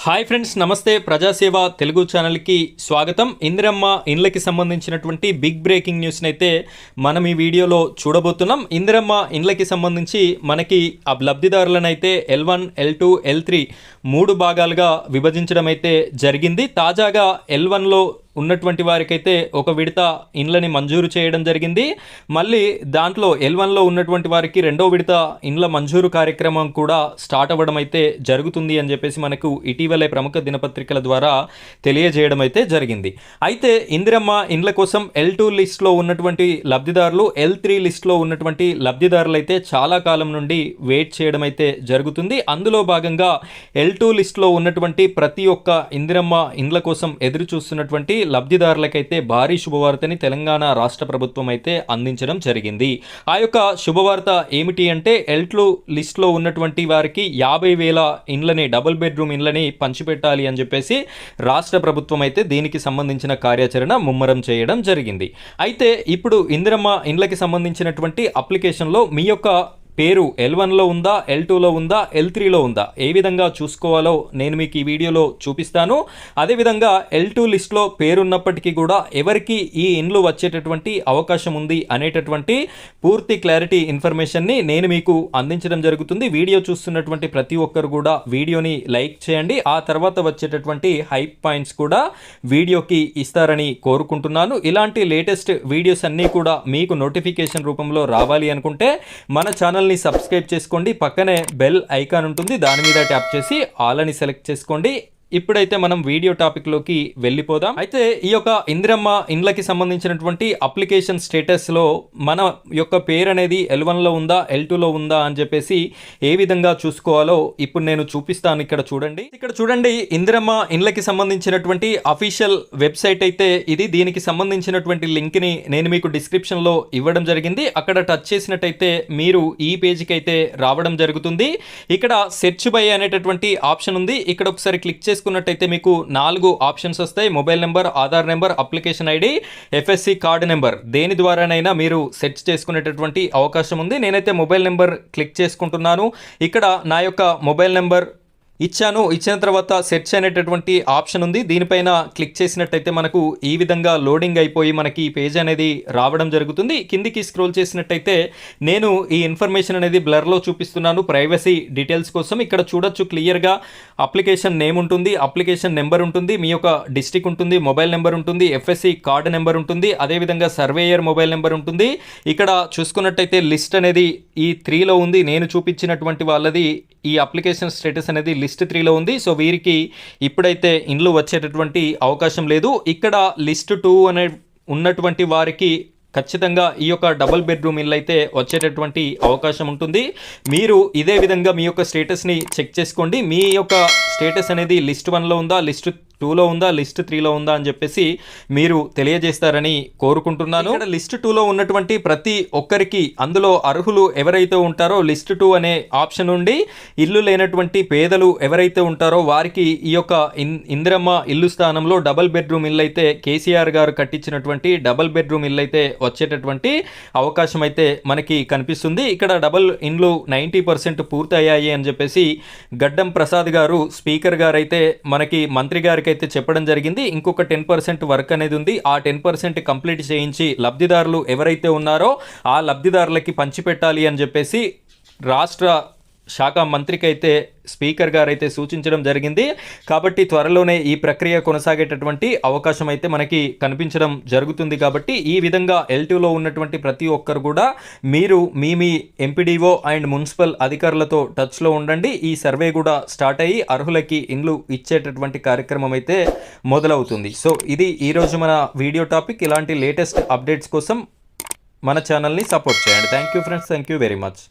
Hi friends, నమస్తే. ప్రజాసేవ తెలుగు ఛానల్కి స్వాగతం. ఇందిరమ్మ ఇండ్లకి సంబంధించినటువంటి బిగ్ బ్రేకింగ్ న్యూస్ని అయితే మనం ఈ వీడియోలో చూడబోతున్నాం. ఇందిరమ్మ ఇండ్లకి సంబంధించి మనకి ఆ లబ్ధిదారులను అయితే L1, L2, L3 3 భాగాలుగా విభజించడం అయితే జరిగింది. తాజాగా L1లో ఉన్నటువంటి వారికైతే ఒక విడత ఇండ్లని మంజూరు చేయడం జరిగింది. మళ్ళీ దాంట్లో L1లో ఉన్నటువంటి వారికి రెండో విడత ఇండ్ల మంజూరు కార్యక్రమం కూడా స్టార్ట్ అవ్వడం అయితే జరుగుతుంది అని చెప్పేసి మనకు ఇటీవలే ప్రముఖ దినపత్రికల ద్వారా తెలియజేయడం అయితే జరిగింది. అయితే ఇందిరమ్మ ఇండ్ల కోసం L2 లిస్ట్లో ఉన్నటువంటి లబ్ధిదారులు, L3 లిస్ట్లో ఉన్నటువంటి లబ్ధిదారులు అయితే చాలా కాలం నుండి వెయిట్ చేయడం అయితే జరుగుతుంది. అందులో భాగంగా L2 లిస్ట్లో ఉన్నటువంటి ప్రతి ఒక్క ఇందిరమ్మ ఇండ్ల కోసం ఎదురు చూస్తున్నటువంటి లబ్ధిదారులకైతే భారీ శుభవార్తని తెలంగాణ రాష్ట్ర ప్రభుత్వం అయితే అందించడం జరిగింది. ఆ యొక్క శుభవార్త ఏమిటి అంటే L2 లిస్ట్లో ఉన్నటువంటి వారికి 50,000 ఇండ్లని, డబుల్ బెడ్రూమ్ ఇండ్లని పంచిపెట్టాలి అని చెప్పేసి రాష్ట్ర ప్రభుత్వం అయితే దీనికి సంబంధించిన కార్యాచరణ ముమ్మరం చేయడం జరిగింది. అయితే ఇప్పుడు ఇందిరమ్మ ఇండ్లకి సంబంధించినటువంటి అప్లికేషన్లో మీ యొక్క పేరు L1లో ఉందా, L2లో ఉందా, L3లో ఉందా, ఏ విధంగా చూసుకోవాలో నేను మీకు ఈ వీడియోలో చూపిస్తాను. అదేవిధంగా L2 లిస్ట్లో పేరున్నప్పటికీ కూడా ఎవరికి ఈ ఇండ్లు వచ్చేటటువంటి అవకాశం ఉంది అనేటటువంటి పూర్తి క్లారిటీ ఇన్ఫర్మేషన్ని నేను మీకు అందించడం జరుగుతుంది. వీడియో చూస్తున్నటువంటి ప్రతి ఒక్కరు కూడా వీడియోని లైక్ చేయండి. ఆ తర్వాత వచ్చేటటువంటి హైప్ పాయింట్స్ కూడా వీడియోకి ఇస్తారని కోరుకుంటున్నాను. ఇలాంటి లేటెస్ట్ వీడియోస్ అన్నీ కూడా మీకు నోటిఫికేషన్ రూపంలో రావాలి అనుకుంటే మన ఛానల్ సబ్స్క్రైబ్ చేసుకోండి. పక్కనే బెల్ ఐకాన్ ఉంటుంది, దాని మీద ట్యాప్ చేసి ఆల్ అని సెలెక్ట్ చేసుకోండి. ఇప్పుడైతే మనం వీడియో టాపిక్లోకి వెళ్ళిపోదాం. అయితే ఈ యొక్క ఇందిరమ్మ ఇండ్లకి సంబంధించినటువంటి అప్లికేషన్ స్టేటస్లో మన యొక్క పేరు అనేది L1లో ఉందా, L2లో ఉందా అని చెప్పేసి ఏ విధంగా చూసుకోవాలో ఇప్పుడు నేను చూపిస్తాను. ఇక్కడ చూడండి ఇందిరమ్మ ఇండ్లకి సంబంధించినటువంటి అఫీషియల్ వెబ్సైట్ అయితే ఇది. దీనికి సంబంధించినటువంటి లింక్ని నేను మీకు డిస్క్రిప్షన్లో ఇవ్వడం జరిగింది. అక్కడ టచ్ చేసినట్టయితే మీరు ఈ పేజ్కి అయితే రావడం జరుగుతుంది. ఇక్కడ సెర్చ్ బై అనేటటువంటి ఆప్షన్ ఉంది. ఇక్కడ ఒకసారి క్లిక్ చేసుకున్నట్టయితే మీకు 4 ఆప్షన్స్ వస్తాయి. Mobile number, Aadhaar number, application ID, FSC card number. దేని ద్వారానైనా మీరు సెర్చ్ చేసుకునేటటువంటి అవకాశం ఉంది. నేనైతే మొబైల్ నెంబర్ క్లిక్ చేసుకుంటున్నాను. ఇక్కడ నా యొక్క మొబైల్ నెంబర్ ఇచ్చిన తర్వాత సెర్చ్ అనేటటువంటి ఆప్షన్ ఉంది. దీనిపైన క్లిక్ చేసినట్టయితే మనకు ఈ విధంగా లోడింగ్ అయిపోయి మనకి ఈ పేజ్ అనేది రావడం జరుగుతుంది. కిందికి స్క్రోల్ చేసినట్టయితే నేను ఈ ఇన్ఫర్మేషన్ అనేది బ్లర్లో చూపిస్తున్నాను ప్రైవసీ డీటెయిల్స్ కోసం. ఇక్కడ చూడొచ్చు క్లియర్గా అప్లికేషన్ నేమ్ ఉంటుంది, అప్లికేషన్ నెంబర్ ఉంటుంది, మీ యొక్క డిస్ట్రిక్ట్ ఉంటుంది, మొబైల్ నెంబర్ ఉంటుంది, FSC కార్డు నెంబర్ ఉంటుంది, అదేవిధంగా సర్వేయర్ మొబైల్ నెంబర్ ఉంటుంది. ఇక్కడ చూసుకున్నట్టయితే లిస్ట్ అనేది ఈ 3లో ఉంది. నేను చూపించినటువంటి వాళ్ళది ఈ అప్లికేషన్ స్టేటస్ అనేది లిస్ట్ 3లో ఉంది. సో వీరికి ఇప్పుడైతే ఇండ్లు వచ్చేటటువంటి అవకాశం లేదు. ఇక్కడ లిస్ట్ 2 అనే ఉన్నటువంటి వారికి ఖచ్చితంగా ఈ యొక్క డబుల్ బెడ్రూమ్ ఇల్లు అయితే వచ్చేటటువంటి అవకాశం ఉంటుంది. మీరు ఇదే విధంగా మీ యొక్క స్టేటస్ని చెక్ చేసుకోండి. మీ యొక్క స్టేటస్ అనేది లిస్ట్ 1లో ఉందా, లిస్ట్ 2లో ఉందా, లిస్ట్ 3లో ఉందా అని చెప్పేసి మీరు తెలియజేస్తారని కోరుకుంటున్నాను. ఇక్కడ లిస్ట్ 2లో ఉన్నటువంటి ప్రతి ఒక్కరికి అందులో అర్హులు ఎవరైతే ఉంటారో లిస్ట్ 2 అనే ఆప్షన్ ఉండి ఇల్లు లేనటువంటి పేదలు ఎవరైతే ఉంటారో వారికి ఈ యొక్క ఇందిరమ్మ ఇల్లు స్థానంలో డబుల్ బెడ్రూమ్ ఇల్లు అయితే కేసీఆర్ గారు కట్టించినటువంటి డబుల్ బెడ్రూమ్ ఇల్లు అయితే వచ్చేటటువంటి అవకాశం అయితే మనకి కనిపిస్తుంది. ఇక్కడ డబుల్ ఇండ్లు 90% పూర్తయ్యాయి అని చెప్పేసి గడ్డం ప్రసాద్ గారు, స్పీకర్ గారు అయితే మనకి మంత్రి గారికి అయితే చెప్పడం జరిగింది. ఇంకొక 10% వర్క్ అనేది ఉంది. ఆ 10% కంప్లీట్ చేయించి లబ్ధిదారులు ఎవరైతే ఉన్నారో ఆ లబ్ధిదారులకి పంచిపెట్టాలి అని చెప్పేసి రాష్ట్ర శాఖ మంత్రికి అయితే స్పీకర్ గారు అయితే సూచించడం జరిగింది. కాబట్టి త్వరలోనే ఈ ప్రక్రియ కొనసాగేటటువంటి అవకాశం అయితే మనకి కనిపించడం జరుగుతుంది. కాబట్టి ఈ విధంగా L2లో ఉన్నటువంటి ప్రతి ఒక్కరు కూడా మీరు మీ ఎంపీడీఓ అండ్ మున్సిపల్ అధికారులతో టచ్లో ఉండండి. ఈ సర్వే కూడా స్టార్ట్ అయ్యి అర్హులకి ఇండ్లు ఇచ్చేటటువంటి కార్యక్రమం అయితే మొదలవుతుంది. సో ఇది ఈరోజు మన వీడియో టాపిక్. ఇలాంటి లేటెస్ట్ అప్డేట్స్ కోసం మన ఛానల్ని సపోర్ట్ చేయండి. Thank you friends, thank you very much.